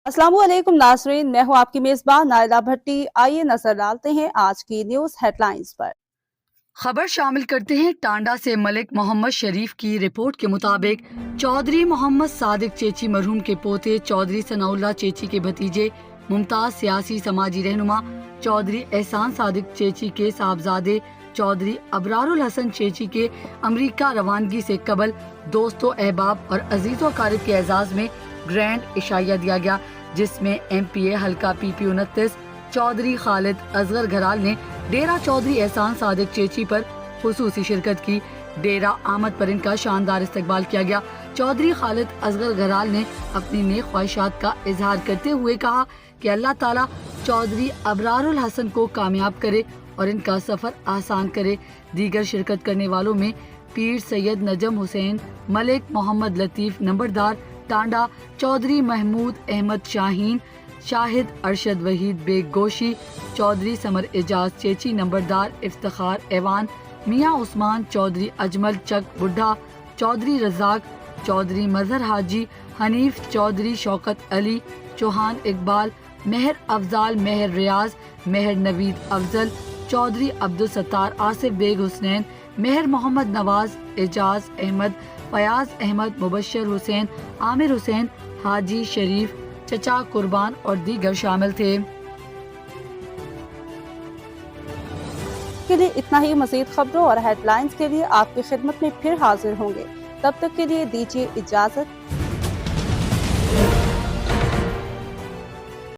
अस्सलाम वालेकुम नाज़रीन, मैं हूं आपकी मेज़बान नाइला भट्टी। आइए नजर डालते हैं आज की न्यूज़ हेडलाइंस पर। खबर शामिल करते हैं टांडा से मलिक मोहम्मद शरीफ की रिपोर्ट के मुताबिक चौधरी मोहम्मद सादिक चेची मरहूम के पोते चौधरी सनाउल्लाह चेची के भतीजे मुमताज सियासी समाजी रहनुमा चौधरी एहसान सादिक चेची के साहबजादे चौधरी अबरारुल हसन चेची के अमरीका रवानगी से कबल दोस्तों अहबाब और अजीज़ों कारब के एजाज में ग्रैंड इशाइया दिया गया, जिसमें MPA हल्का PP 29 चौधरी खालिद असगर घराल ने डेरा चौधरी एहसान सादिक चेची पर खुसूसी शिरकत की। डेरा आमद पर इनका शानदार इस्तकबाल किया गया। चौधरी खालिद असगर घराल ने अपनी नेक ख्वाहिशात का इजहार करते हुए कहा कि अल्लाह ताला चौधरी अबरारुल हसन को कामयाब करे और इनका सफर आसान करे। दीगर शिरकत करने वालों में पीर सैयद नजम हुसैन, मलिक मोहम्मद लतीफ नंबरदार टांडा, चौधरी महमूद अहमद शाहीन, शाहिद अरशद वहीद बेग गोशी, चौधरी समर एजाज चेची नंबरदार इफ्तिखार एवान, मियाँ उस्मान चौधरी अजमल चक बुढ़ा, चौधरी रजाक चौधरी मजहर हाजी, हनीफ चौधरी शौकत अली, चौहान इकबाल, मेहर अफजाल मेहर रियाज, मेहर नवीद अफजल, चौधरी अब्दुल सत्तार आसिफ बेग हुसैन, मेहर मोहम्मद नवाज, एजाज अहमद, फयाज अहमद, मुबशर हुसैन, आमिर हुसैन, हाजी शरीफ, चचा कुर्बान और दीगर शामिल थे। के लिए इतना ही। मज़ीद खबरों और हेडलाइंस के लिए आपकी खिदमत में फिर हाजिर होंगे। तब तक के लिए दीजिए इजाजत।